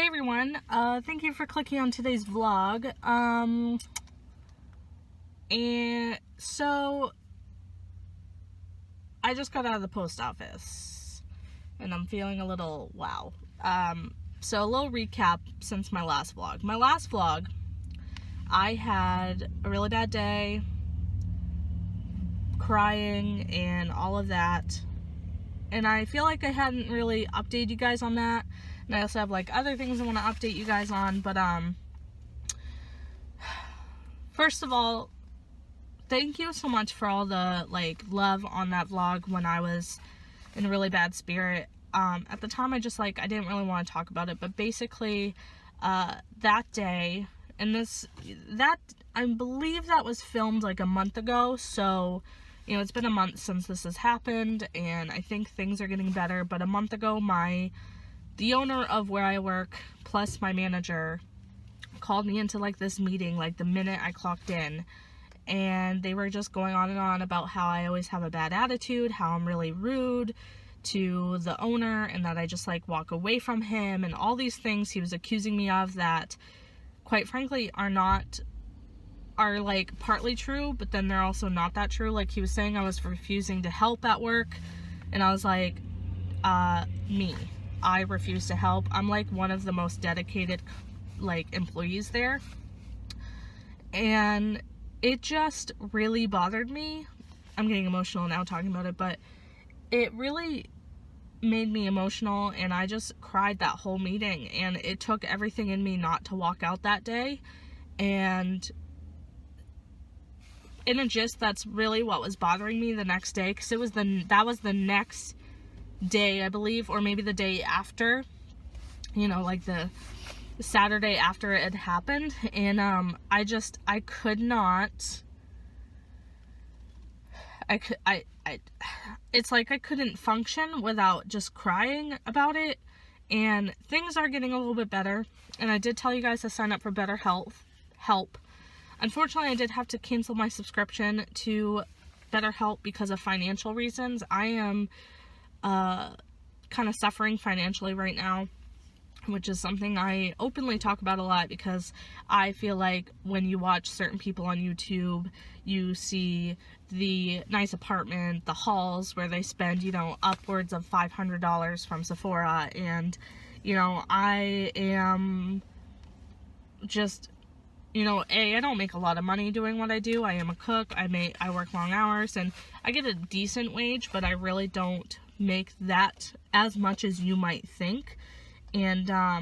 Hey everyone, thank you for clicking on today's vlog. And so I just got out of the post office and I'm feeling a little wow. So a little recap since my last vlog. My last vlog, I had a really bad day, crying and all of that. And I feel like I hadn't really updated you guys on that. And I also have like other things I want to update you guys on. But first of all, thank you so much for all the like love on that vlog when I was in a really bad spirit. At the time I didn't really want to talk about it, but basically that day, and I believe that was filmed like a month ago, so you know, it's been a month since this has happened, and I think things are getting better. But a month ago, the owner of where I work, plus my manager, called me into like this meeting, like the minute I clocked in, and they were just going on and on about how I always have a bad attitude, how I'm really rude to the owner, and that I just like walk away from him, and all these things he was accusing me of that, quite frankly, are like partly true, but then they're also not that true. Like he was saying I was refusing to help at work, and I was like, I refuse to help. I'm like one of the most dedicated like employees there, and it just really bothered me. I'm getting emotional now talking about it, but it really made me emotional, and I just cried that whole meeting, and it took everything in me not to walk out that day. And in a gist, that's really what was bothering me the next day, because that was the next day, I believe, or maybe the day after, you know, like the Saturday after it had happened. And I could not, it's like I couldn't function without just crying about it. And things are getting a little bit better, and I did tell you guys to sign up for better help. Unfortunately, I did have to cancel my subscription to BetterHelp because of financial reasons. I am kind of suffering financially right now, which is something I openly talk about a lot, because I feel like when you watch certain people on YouTube, you see the nice apartment, the halls where they spend, you know, upwards of $500 from Sephora, and, you know, I am just, you know, I don't make a lot of money doing what I do. I am a cook. I work long hours, and I get a decent wage, but I really don't make that as much as you might think. And not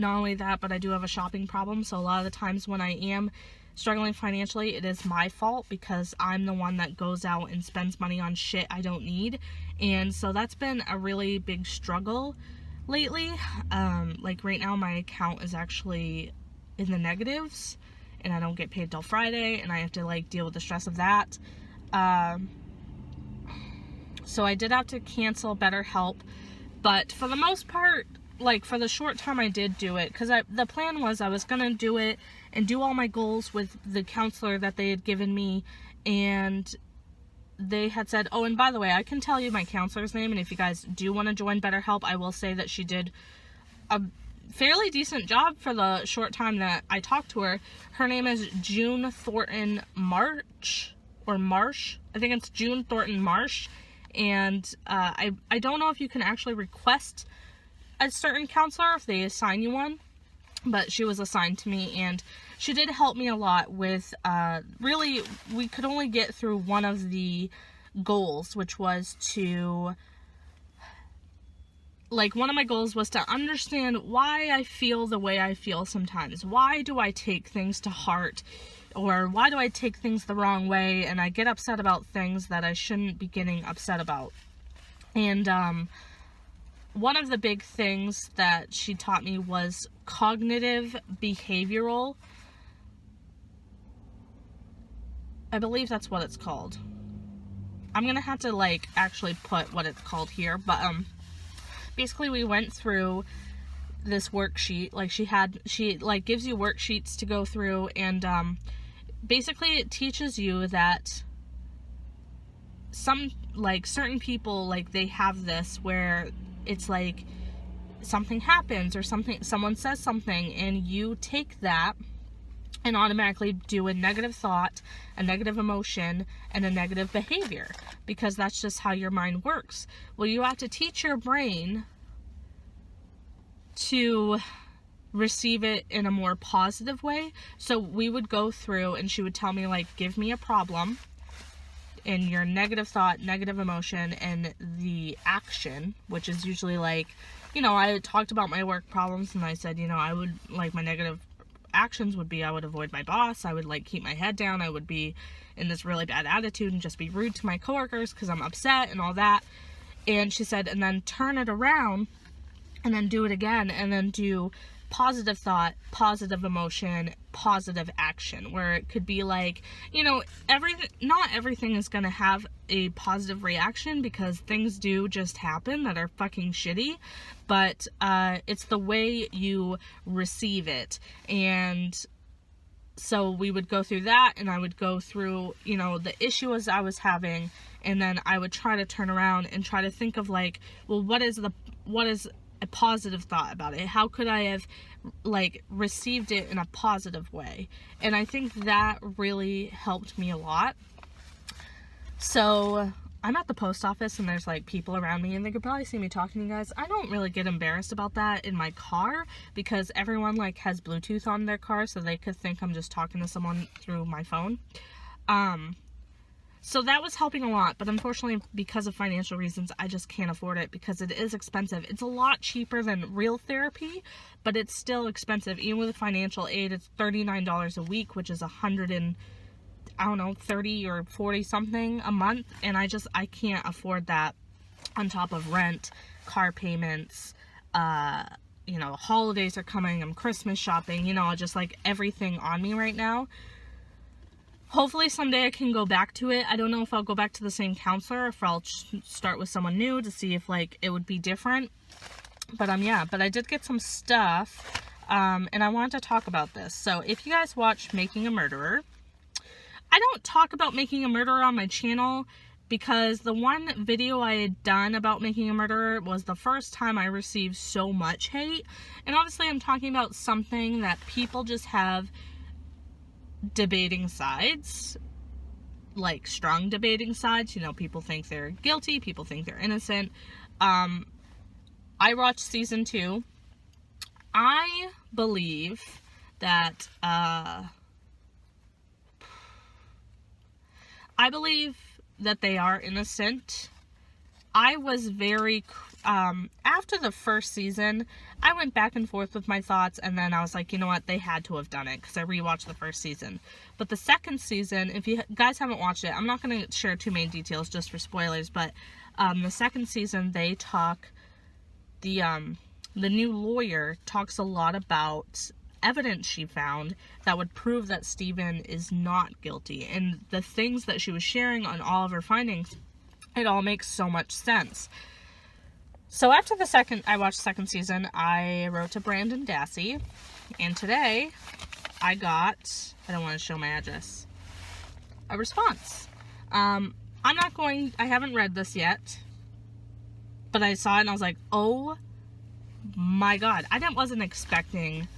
only that, but I do have a shopping problem. So a lot of the times when I am struggling financially, it is my fault, because I'm the one that goes out and spends money on shit I don't need. And so that's been a really big struggle lately. Like right now, my account is actually in the negatives, and I don't get paid till Friday, and I have to like deal with the stress of that. So I did have to cancel BetterHelp, but for the most part, like for the short time I did do it, because the plan was I was gonna do it and do all my goals with the counselor that they had given me, and they had said, oh, and by the way, I can tell you my counselor's name, and if you guys do want to join BetterHelp, I will say that she did a fairly decent job for the short time that I talked to her. Her name is June Thornton Marsh. I think it's June Thornton Marsh. And I don't know if you can actually request a certain counselor if they assign you one, but she was assigned to me, and she did help me a lot with, really, we could only get through one of the goals, which was to, like, one of my goals was to understand why I feel the way I feel sometimes. Why do I take things to heart? Or why do I take things the wrong way, and I get upset about things that I shouldn't be getting upset about? And one of the big things that she taught me was cognitive behavioral. I believe that's what it's called. I'm gonna have to like actually put what it's called here, but basically we went through this worksheet. Like she like gives you worksheets to go through, and basically it teaches you that some, like, certain people, like, they have this where it's like something happens or someone says something, and you take that and automatically do a negative thought, a negative emotion, and a negative behavior, because that's just how your mind works. Well, you have to teach your brain to receive it in a more positive way. So we would go through, and she would tell me, like, give me a problem in your negative thought, negative emotion, and the action, which is usually like, I talked about my work problems, and I said, I would, like, my negative actions would be I would avoid my boss, I would, like, keep my head down, I would be in this really bad attitude and just be rude to my coworkers because I'm upset and all that. And she said, and then turn it around and then do it again, and then do positive thought, positive emotion, positive action, where it could be like, not everything is going to have a positive reaction, because things do just happen that are fucking shitty, but it's the way you receive it. And so we would go through that, and I would go through, the issues I was having, and then I would try to turn around and try to think of, like, well, what is a positive thought about it? How could I have, like, received it in a positive way? And I think that really helped me a lot. So I'm at the post office, and there's, like, people around me, and they could probably see me talking to you guys. I don't really get embarrassed about that in my car, because everyone, like, has Bluetooth on their car, so they could think I'm just talking to someone through my phone. So that was helping a lot, but unfortunately, because of financial reasons, I just can't afford it, because it is expensive. It's a lot cheaper than real therapy, but it's still expensive. Even with financial aid, it's $39 a week, which is $30 or 40 something a month, and I can't afford that, on top of rent, car payments, holidays are coming, I'm Christmas shopping, just, like, everything on me right now. Hopefully someday I can go back to it. I don't know if I'll go back to the same counselor, or if I'll start with someone new to see if, like, it would be different. But but I did get some stuff, and I wanted to talk about this. So if you guys watch Making a Murderer, I don't talk about Making a Murderer on my channel, because the one video I had done about Making a Murderer was the first time I received so much hate. And obviously I'm talking about something that people just have debating sides, like strong debating sides. People think they're guilty, people think they're innocent. I watched season 2. I believe that they are innocent. I was very, after the first season, I went back and forth with my thoughts, and then I was like, you know what, they had to have done it, because I rewatched the first season. But the second season, if you guys haven't watched it, I'm not going to share too many details just for spoilers, but the second season, they talk, the new lawyer talks a lot about evidence she found that would prove that Steven is not guilty, and the things that she was sharing on all of her findings, it all makes so much sense. So after I watched the second season, I wrote to Brendan Dassey, and today I got, I don't want to show my address, a response. I haven't read this yet, but I saw it and I was like, oh my god, I wasn't expecting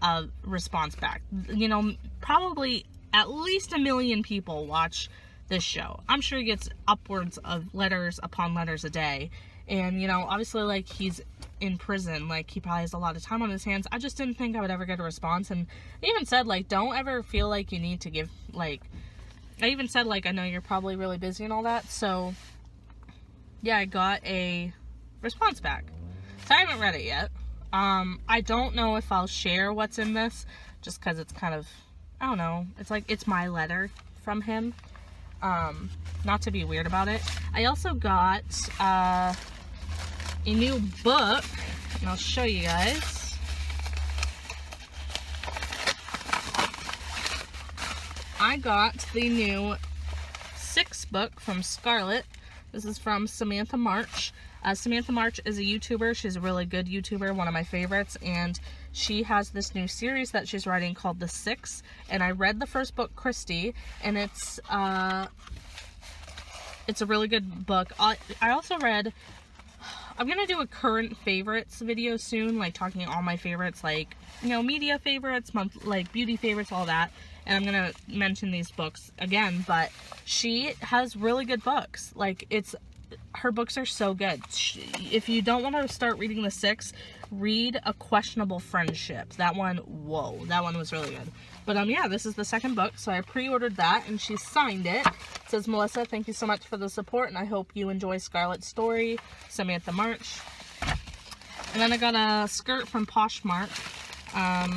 a response back. Probably at least 1 million people watch this show. I'm sure he gets upwards of letters upon letters a day. And, obviously, like, he's in prison. Like, he probably has a lot of time on his hands. I just didn't think I would ever get a response. And I even said, like, don't ever feel like you need to give, like, I even said, like, I know you're probably really busy and all that. So, yeah, I got a response back. So I haven't read it yet. I don't know if I'll share what's in this, just because it's kind of, I don't know, it's like, it's my letter from him. Not to be weird about it. I also got a new book, and I'll show you guys. I got the new 6 book from Scarlett. This is from Samantha March. Samantha March is a YouTuber. She's a really good YouTuber, one of my favorites, and she has this new series that she's writing called The 6, and I read the first book, Christy, and it's a really good book. I also read, I'm gonna do a current favorites video soon, like talking all my favorites, like, you know, media favorites, like beauty favorites, all that. And I'm gonna mention these books again, but she has really good books. Like, her books are so good. If you don't want to start reading The Six, read A Questionable Friendship. That one, whoa, that one was really good. But yeah, this is the second book, so I pre-ordered that, and she signed it. It says, Melissa, thank you so much for the support, and I hope you enjoy Scarlett's story. Send me at the March. And then I got a skirt from Poshmark. I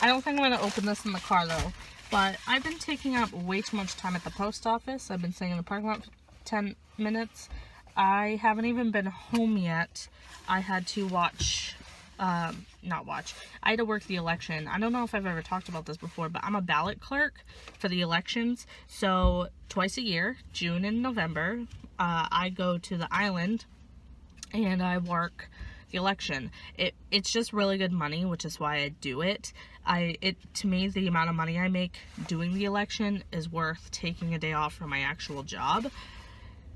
don't think I'm going to open this in the car, though. But I've been taking up way too much time at the post office. I've been sitting in the parking lot for 10 minutes. I haven't even been home yet. I had to I had to work the election. I don't know if I've ever talked about this before, but I'm a ballot clerk for the elections. So twice a year, June and November, I go to the island and I work the election. It's just really good money, which is why I do it. To me, the amount of money I make doing the election is worth taking a day off from my actual job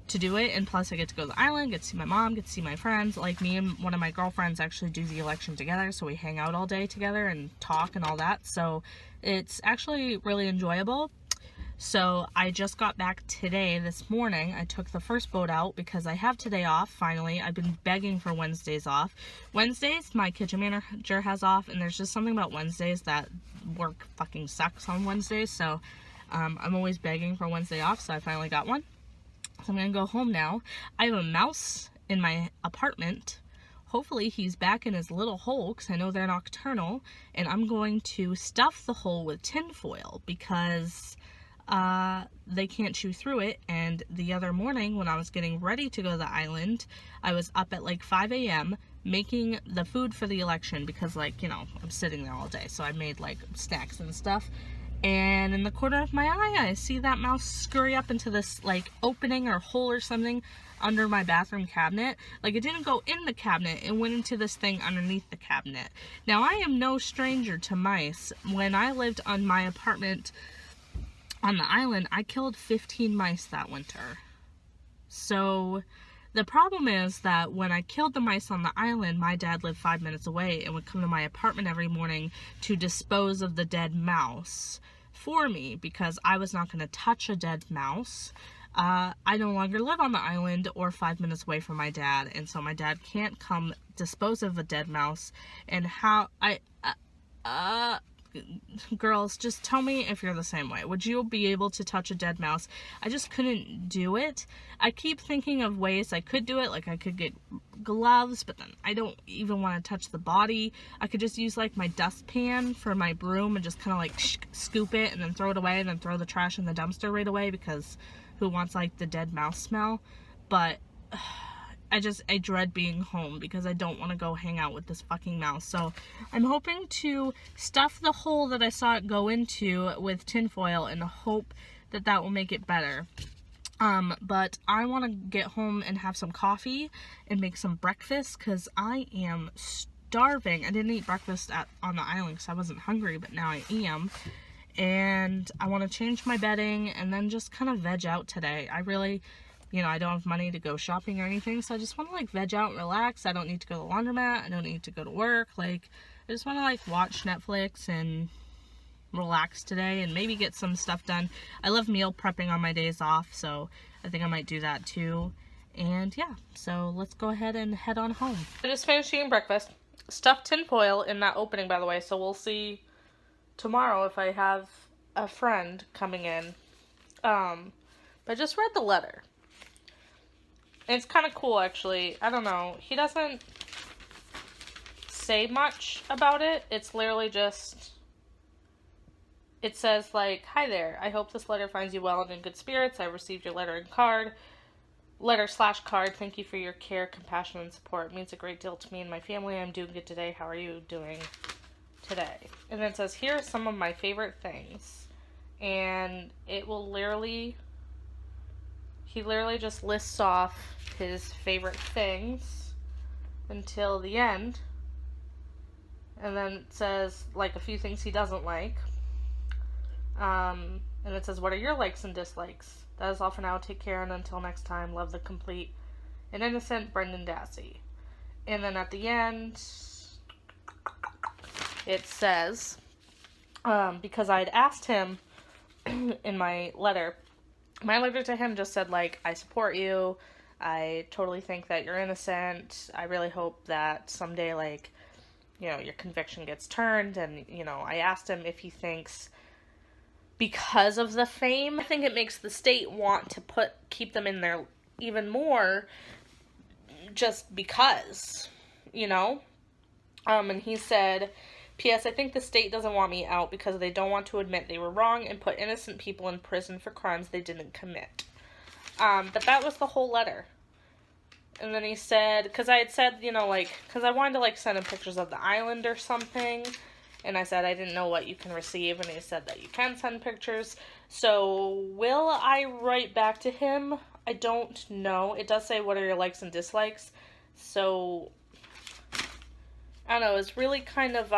to do it. And plus I get to go to the island, get to see my mom, get to see my friends. Like, me and one of my girlfriends actually do the election together, so we hang out all day together and talk and all that. So it's actually really enjoyable. So I just got back today, this morning. I took the first boat out because I have today off, finally. I've been begging for Wednesdays off. Wednesdays, my kitchen manager has off, and there's just something about Wednesdays that work fucking sucks on Wednesdays. So I'm always begging for Wednesday off, so I finally got one. So I'm going to go home now. I have a mouse in my apartment. Hopefully he's back in his little hole, because I know they're nocturnal. And I'm going to stuff the hole with tinfoil because they can't chew through it. And the other morning when I was getting ready to go to the island, I was up at like 5 a.m. making the food for the election because, like, you know, I'm sitting there all day. So I made like snacks and stuff. And in the corner of my eye, I see that mouse scurry up into this, like, opening or hole or something under my bathroom cabinet. Like, it didn't go in the cabinet. It went into this thing underneath the cabinet. Now, I am no stranger to mice. When I lived on my apartment on the island, I killed 15 mice that winter. So the problem is that when I killed the mice on the island, my dad lived 5 minutes away and would come to my apartment every morning to dispose of the dead mouse for me because I was not going to touch a dead mouse. I no longer live on the island or 5 minutes away from my dad, and so my dad can't come dispose of a dead mouse. And how girls, just tell me if you're the same way. Would you be able to touch a dead mouse? I just couldn't do it. I keep thinking of ways I could do it, like I could get gloves, but then I don't even want to touch the body. I could just use like my dustpan for my broom and just kind of like scoop it and then throw it away and then throw the trash in the dumpster right away, because who wants like the dead mouse smell? But I dread being home because I don't want to go hang out with this fucking mouse. So I'm hoping to stuff the hole that I saw it go into with tinfoil and hope that that will make it better. But I want to get home and have some coffee and make some breakfast because I am starving. I didn't eat breakfast on the island because I wasn't hungry, but now I am. And I want to change my bedding and then just kind of veg out today. I really, you know, I don't have money to go shopping or anything, so I just want to like veg out and relax. I don't need to go to the laundromat. I don't need to go to work. Like, I just want to like watch Netflix and relax today and maybe get some stuff done. I love meal prepping on my days off, so I think I might do that too. And yeah, so let's go ahead and head on home. I just finished eating breakfast. Stuffed tinfoil in that opening, by the way, so we'll see tomorrow if I have a friend coming in. But I just read the letter. And it's kind of cool, actually. I don't know. He doesn't say much about it. It's literally just, it says, like, "Hi there. I hope this letter finds you well and in good spirits. I received your letter / card. Thank you for your care, compassion, and support. It means a great deal to me and my family. I'm doing good today. How are you doing today?" And then it says, "Here are some of my favorite things." And it will literally, he literally just lists off his favorite things until the end. And then it says, like, a few things he doesn't like. And it says, "What are your likes and dislikes? That is all for now. Take care, and until next time, love the complete an innocent Brendan Dassey. And then at the end, it says, because I'd asked him in my letter to him just said, like, I support you. I totally think that you're innocent. I really hope that someday, like, you know, your conviction gets turned. And, you know, I asked him if he thinks because of the fame, I think it makes the state want to keep them in there even more just because, you know? And he said, P.S. I think the state doesn't want me out because they don't want to admit they were wrong and put innocent people in prison for crimes they didn't commit. But that was the whole letter. And then he said, because I had said, you know, like, because I wanted to, like, send him pictures of the island or something. And I said I didn't know what you can receive. And he said that you can send pictures. So will I write back to him? I don't know. It does say, what are your likes and dislikes? So, I don't know. It's really kind of,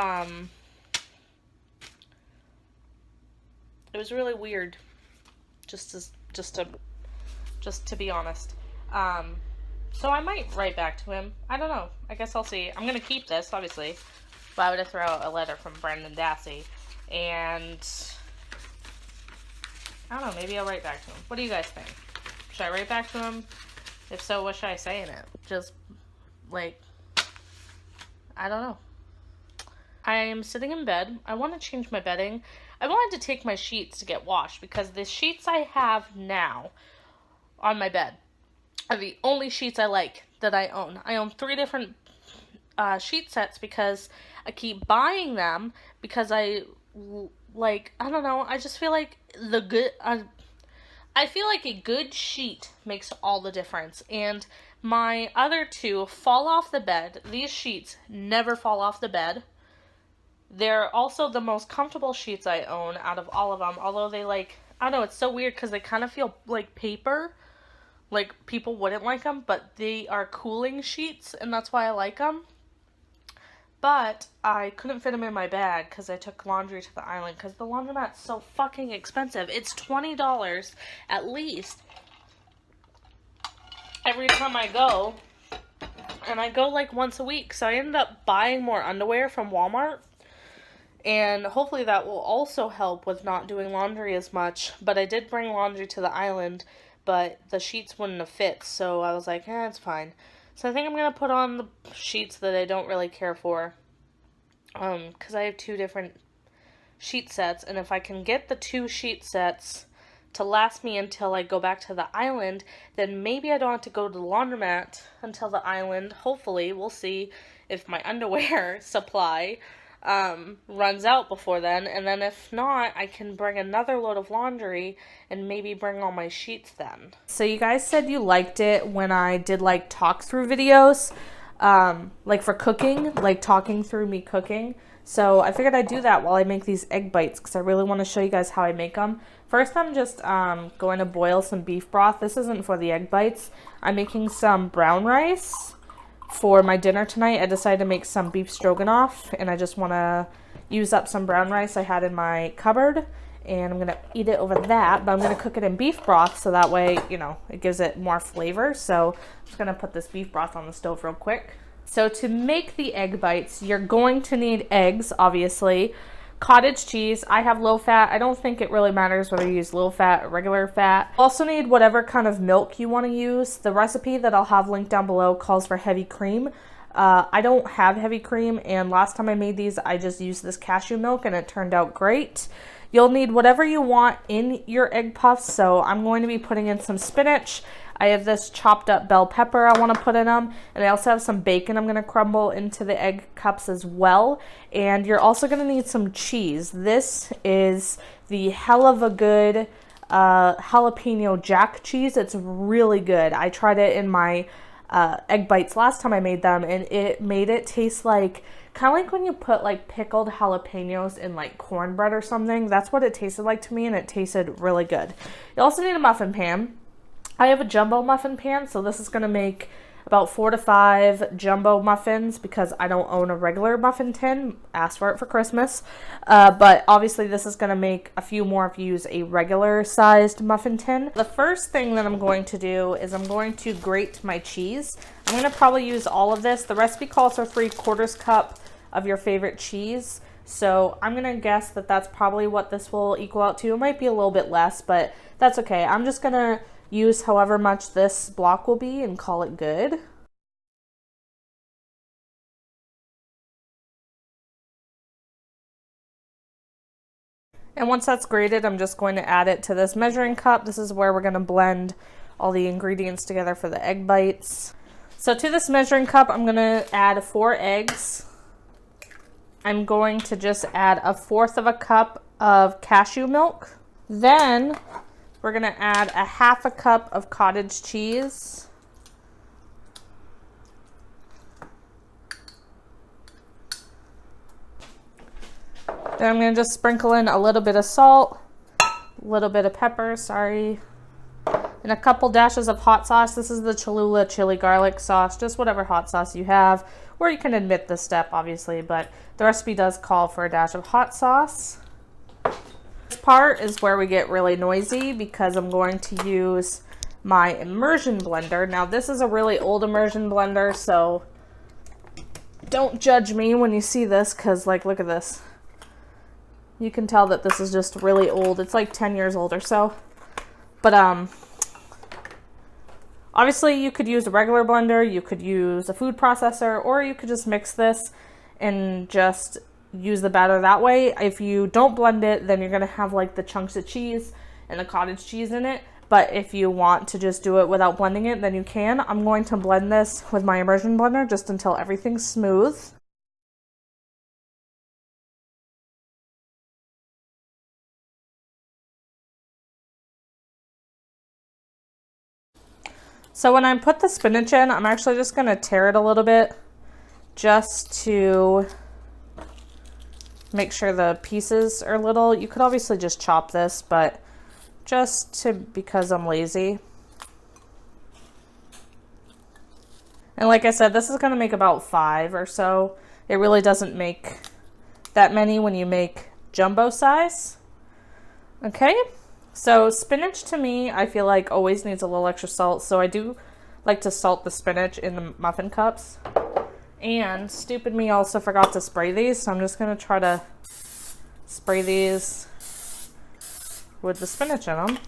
it was really weird. Just to be honest. So I might write back to him. I don't know. I guess I'll see. I'm going to keep this, obviously. Why would I throw out a letter from Brendan Dassey? And I don't know. Maybe I'll write back to him. What do you guys think? Should I write back to him? If so, what should I say in it? Just, like, I don't know. I am sitting in bed. I want to change my bedding. I wanted to take my sheets to get washed because the sheets I have now on my bed are the only sheets I like that I own. I own 3 different sheet sets because I keep buying them because I don't know, I just feel like I feel like a good sheet makes all the difference. And my other 2 fall off the bed. These sheets never fall off the bed. They're also the most comfortable sheets I own out of all of them. Although they, like, I don't know, it's so weird because they kind of feel like paper. Like, people wouldn't like them, but they are cooling sheets, and that's why I like them. But I couldn't fit them in my bag because I took laundry to the island because the laundromat's so fucking expensive. It's $20 at least every time I go. And I go, like, once a week, so I ended up buying more underwear from Walmart. And hopefully that will also help with not doing laundry as much. But I did bring laundry to the island, but the sheets wouldn't have fit, so I was like, it's fine. So I think I'm going to put on the sheets that I don't really care for, because I have 2 different sheet sets, and if I can get the 2 sheet sets to last me until I go back to the island, then maybe I don't have to go to the laundromat until the island. Hopefully, we'll see if my underwear supply runs out before then, and then if not, I can bring another load of laundry and maybe bring all my sheets then. So you guys said you liked it when I did, like, talk through videos, like for cooking, like talking through me cooking. So I figured I'd do that while I make these egg bites because I really want to show you guys how I make them. First, I'm just going to boil some beef broth. This isn't for the egg bites. I'm making some brown rice. For my dinner tonight, I decided to make some beef stroganoff, and I just want to use up some brown rice I had in my cupboard, and I'm going to eat it over that, but I'm going to cook it in beef broth, so that way, you know, it gives it more flavor. So I'm just going to put this beef broth on the stove real quick. So to make the egg bites, you're going to need eggs, obviously, cottage cheese. I have low fat. I don't think it really matters whether you use low fat or regular fat. Also need whatever kind of milk you want to use. The recipe that I'll have linked down below calls for heavy cream. I don't have heavy cream, and last time I made these, I just used this cashew milk, and it turned out great. You'll need whatever you want in your egg puffs, so I'm going to be putting in some spinach. I have this chopped up bell pepper I want to put in them, and I also have some bacon I'm going to crumble into the egg cups as well. And you're also going to need some cheese. This is the hell of a good jalapeno jack cheese. It's really good. I tried it in my egg bites last time I made them, and it made it taste like, kind of like when you put like pickled jalapenos in like cornbread or something. That's what it tasted like to me, and it tasted really good. You also need a muffin pan. I have a jumbo muffin pan, so this is going to make about 4 to 5 jumbo muffins because I don't own a regular muffin tin. Asked for it for Christmas. But obviously this is going to make a few more if you use a regular sized muffin tin. The first thing that I'm going to do is I'm going to grate my cheese. I'm going to probably use all of this. The recipe calls for 3/4 cup of your favorite cheese. So I'm going to guess that that's probably what this will equal out to. It might be a little bit less, but that's okay. I'm just going to use however much this block will be and call it good. And once that's grated, I'm just going to add it to this measuring cup. This is where we're going to blend all the ingredients together for the egg bites. So to this measuring cup, I'm going to add 4 eggs. I'm going to just add 1/4 cup of cashew milk. Then we're going to add 1/2 cup of cottage cheese. Then I'm going to just sprinkle in a little bit of salt, a little bit of pepper, and a couple dashes of hot sauce. This is the Cholula chili garlic sauce, just whatever hot sauce you have, or you can omit this step obviously, but the recipe does call for a dash of hot sauce. This part is where we get really noisy because I'm going to use my immersion blender. Now this is a really old immersion blender, so don't judge me when you see this because like look at this. You can tell that this is just really old. It's like 10 years old or so. But obviously you could use a regular blender, you could use a food processor, or you could just mix this and just use the batter that way. If you don't blend it, then you're gonna have like the chunks of cheese and the cottage cheese in it. But if you want to just do it without blending it, then you can. I'm going to blend this with my immersion blender just until everything's smooth. So when I put the spinach in, I'm actually just going to tear it a little bit just to make sure the pieces are little. You could obviously just chop this, but because I'm lazy. And like I said, this is going to make about 5 or so. It really doesn't make that many when you make jumbo size. Okay. So spinach to me, I feel like always needs a little extra salt. So I do like to salt the spinach in the muffin cups. And stupid me also forgot to spray these. So I'm just going to try to spray these with the spinach in them.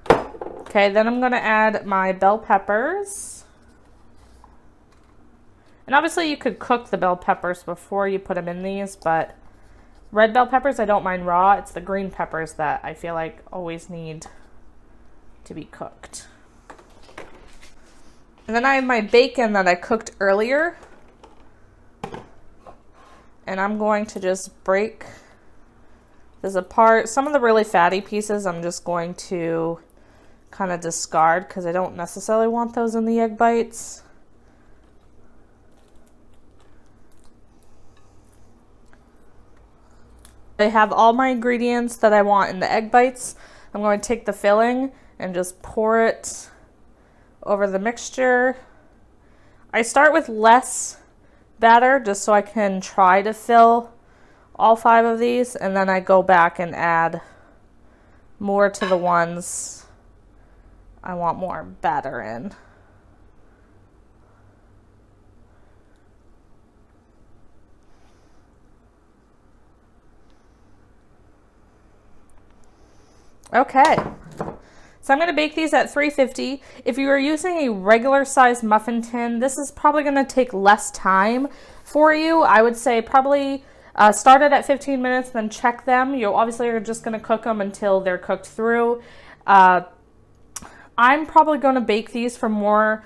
Okay, then I'm going to add my bell peppers. And obviously you could cook the bell peppers before you put them in these, but red bell peppers, I don't mind raw. It's the green peppers that I feel like always need to be cooked. And then I have my bacon that I cooked earlier. And I'm going to just break this apart. Some of the really fatty pieces I'm just going to kind of discard because I don't necessarily want those in the egg bites. I have all my ingredients that I want in the egg bites. I'm going to take the filling and just pour it over the mixture. I start with less batter just so I can try to fill all 5 of these, and then I go back and add more to the ones I want more batter in. Okay, so I'm going to bake these at 350. If you are using a regular size muffin tin, this is probably going to take less time for you. I would say probably start it at 15 minutes, then check them. You obviously are just going to cook them until they're cooked through. I'm probably going to bake these for more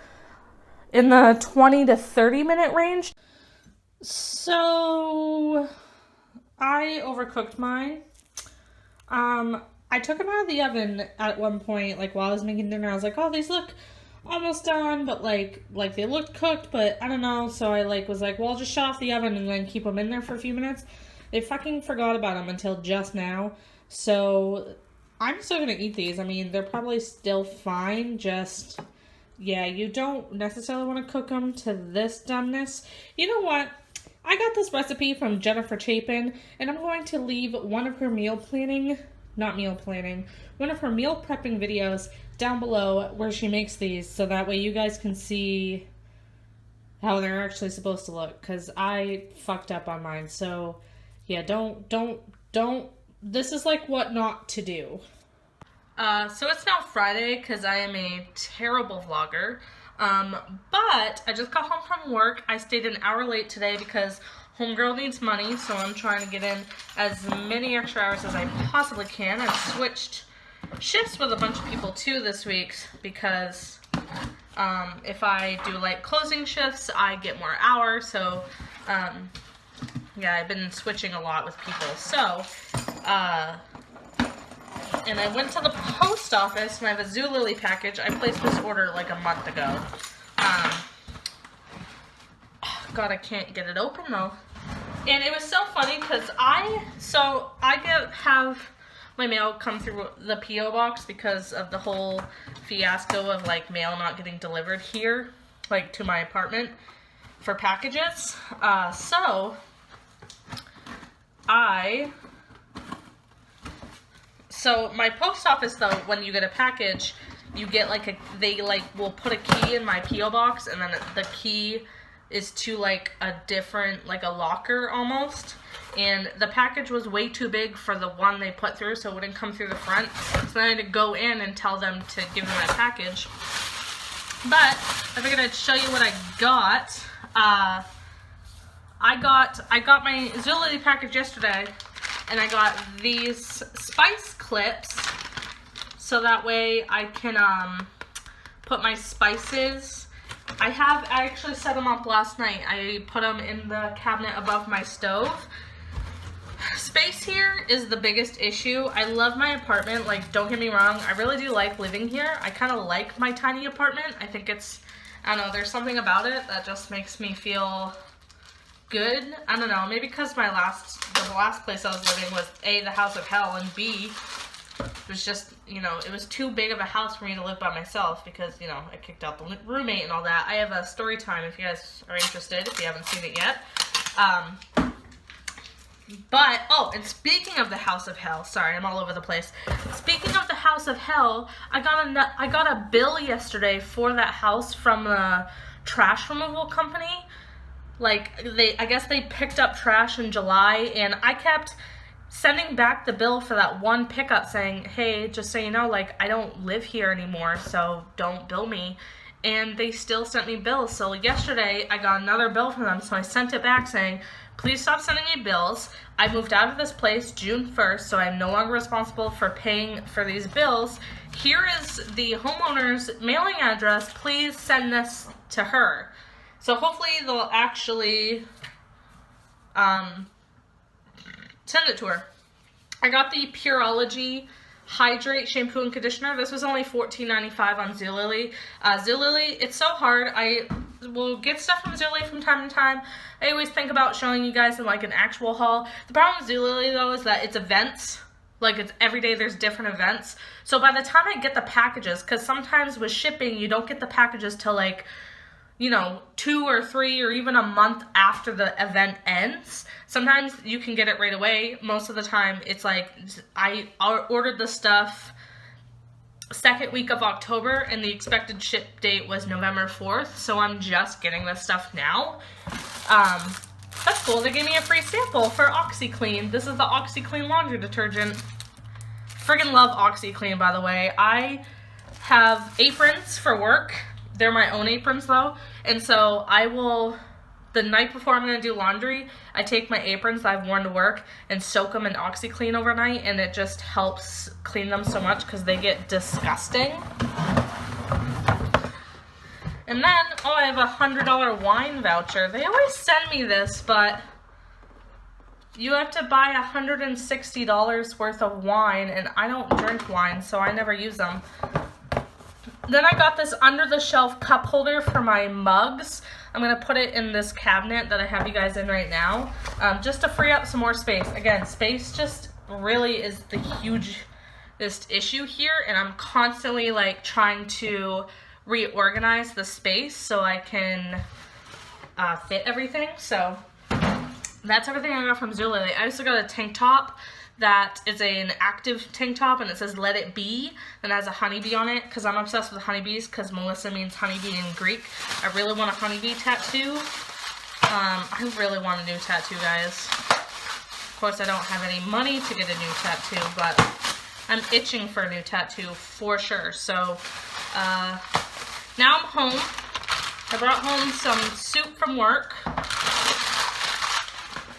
in the 20 to 30 minute range. So I overcooked mine. I took them out of the oven at one point, like while I was making dinner. I was like, oh, these look almost done, but like they looked cooked, but I don't know. So I was like, well, I'll just shut off the oven and then keep them in there for a few minutes. They fucking forgot about them until just now. So I'm still gonna eat these. I mean, they're probably still fine, just yeah, you don't necessarily want to cook them to this doneness. You know what? I got this recipe from Jennifer Chapin, and I'm going to leave one of her one of her meal prepping videos down below where she makes these, so that way you guys can see how they're actually supposed to look, because I fucked up on mine. So yeah, don't, this is like what not to do. So it's now Friday because I am a terrible vlogger. But I just got home from work. I stayed an hour late today because homegirl needs money, so I'm trying to get in as many extra hours as I possibly can. I've switched shifts with a bunch of people too this week because if I do like closing shifts, I get more hours. So yeah, I've been switching a lot with people. So and I went to the post office and I have a Zulily package. I placed this order like a month ago. God, I can't get it open though. And it was so funny because I have my mail come through the P.O. box because of the whole fiasco of like mail not getting delivered here, like to my apartment for packages. So my post office though, when you get a package, you get like they will put a key in my P.O. box, and then the key is to like a different, like a locker almost. And the package was way too big for the one they put through, so it wouldn't come through the front. So then I had to go in and tell them to give me my package. But I figured I'd show you what I got. I got my Zulily package yesterday, and I got these spice clips so that way I can put my spices. I actually set them up last night. I put them in the cabinet above my stove. Space here is the biggest issue. I love my apartment, like don't get me wrong, I really do like living here. I kind of like my tiny apartment. I think it's, I don't know, there's something about it that just makes me feel good. I don't know, maybe because the last place I was living was A, the house of hell, and B, it was just, you know, it was too big of a house for me to live by myself because, you know, I kicked out the roommate and all that. I have a story time if you guys are interested, if you haven't seen it yet. But, oh, and speaking of the house of hell, sorry, I'm all over the place. Speaking of the house of hell, I got a bill yesterday for that house from the trash removal company. Like, I guess they picked up trash in July, and I kept sending back the bill for that one pickup saying, hey, just so you know, like, I don't live here anymore, so don't bill me. And they still sent me bills. So yesterday, I got another bill from them, so I sent it back saying, please stop sending me bills. I moved out of this place June 1st, so I'm no longer responsible for paying for these bills. Here is the homeowner's mailing address. Please send this to her. So hopefully they'll actually send it to her. I got the Pureology Hydrate Shampoo and Conditioner. This was only $14.95 on Zulily. Zulily, it's so hard. I will get stuff from Zulily from time to time. I always think about showing you guys in like an actual haul. The problem with Zulily though is that it's events. Like it's every day there's different events. So by the time I get the packages, because sometimes with shipping you don't get the packages till like, you know, 2 or 3 or even a month after the event ends. Sometimes you can get it right away. Most of the time it's like I ordered the stuff second week of October and the expected ship date was November 4th, so I'm just getting this stuff now. That's cool. They gave me a free sample for OxiClean. This is the OxiClean laundry detergent. Friggin' love OxiClean, by the way. I have aprons for work. They're my own aprons though, and so I will, the night before I'm going to do laundry, I take my aprons that I've worn to work and soak them in OxiClean overnight, and it just helps clean them so much because they get disgusting. And then, oh, I have a $100 wine voucher. They always send me this, but you have to buy $160 worth of wine, and I don't drink wine, so I never use them. Then I got this under-the-shelf cup holder for my mugs. I'm going to put it in this cabinet that I have you guys in right now, just to free up some more space. Again, space just really is the hugest issue here, and I'm constantly like trying to reorganize the space so I can fit everything. So that's everything I got from Zulily. I also got a tank top that is an active tank top, and it says "Let It Be," and it has a honeybee on it, because I'm obsessed with honeybees, because Melissa means honeybee in Greek. I really want a honeybee tattoo. I really want a new tattoo, guys. Of course, I don't have any money to get a new tattoo, but I'm itching for a new tattoo for sure. So now I'm home. I brought home some soup from work,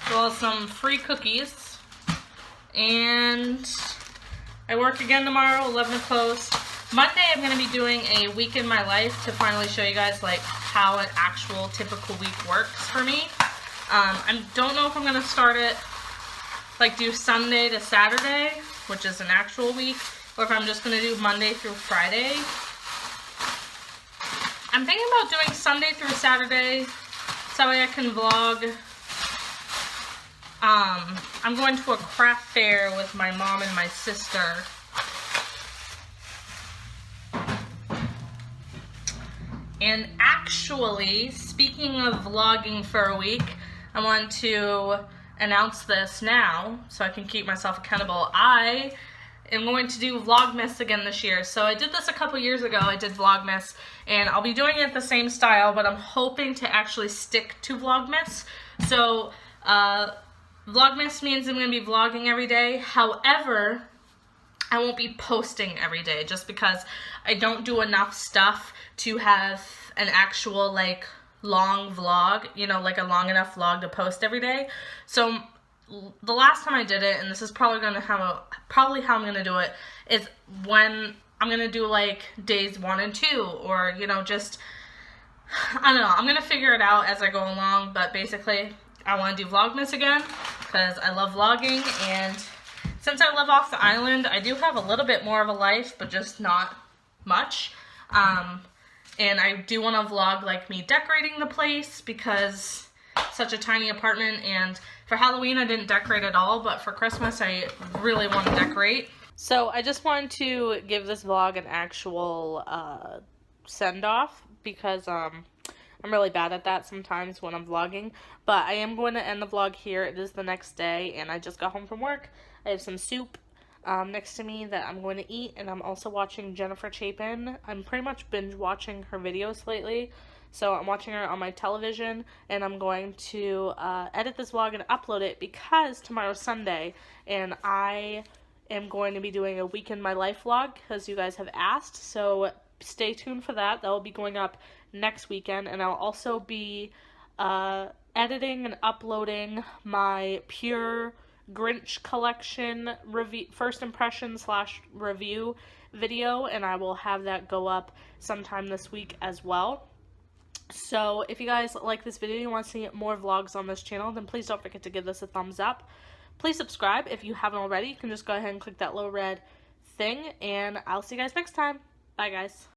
as well as some free cookies. And I work again tomorrow, 11 to close. Monday I'm going to be doing a week in my life to finally show you guys like how an actual typical week works for me. I don't know if I'm going to start it, like do Sunday to Saturday, which is an actual week, or if I'm just going to do Monday through Friday. I'm thinking about doing Sunday through Saturday, so that way I can vlog. I'm going to a craft fair with my mom and my sister. And actually, speaking of vlogging for a week, I want to announce this now so I can keep myself accountable. I am going to do Vlogmas again this year. So I did this a couple years ago. I did Vlogmas, and I'll be doing it the same style, but I'm hoping to actually stick to Vlogmas. So, Vlogmas means I'm going to be vlogging every day. However, I won't be posting every day just because I don't do enough stuff to have an actual like long vlog, you know, like a long enough vlog to post every day. So the last time I did it, and this is probably going to have probably how I'm going to do it, is when I'm going to do like days 1 and 2, or, you know, just, I don't know, I'm going to figure it out as I go along, but basically I want to do Vlogmas again because I love vlogging, and since I live off the island, I do have a little bit more of a life, but just not much. And I do want to vlog like me decorating the place because it's such a tiny apartment, and for Halloween I didn't decorate at all, but for Christmas I really want to decorate. So I just wanted to give this vlog an actual send-off because I'm really bad at that sometimes when I'm vlogging, but I am going to end the vlog here. It is the next day, and I just got home from work. I have some soup next to me that I'm going to eat, and I'm also watching Jennifer Chapin. I'm pretty much binge watching her videos lately, so I'm watching her on my television, and I'm going to edit this vlog and upload it because tomorrow's Sunday, and I am going to be doing a week in my life vlog because you guys have asked, so stay tuned for that. That will be going up next weekend, and I'll also be editing and uploading my Pure Grinch collection review, first impression / review video, and I will have that go up sometime this week as well. So if you guys like this video and you want to see more vlogs on this channel, then please don't forget to give this a thumbs up. Please subscribe if you haven't already. You can just go ahead and click that little red thing, and I'll see you guys next time. Bye, guys.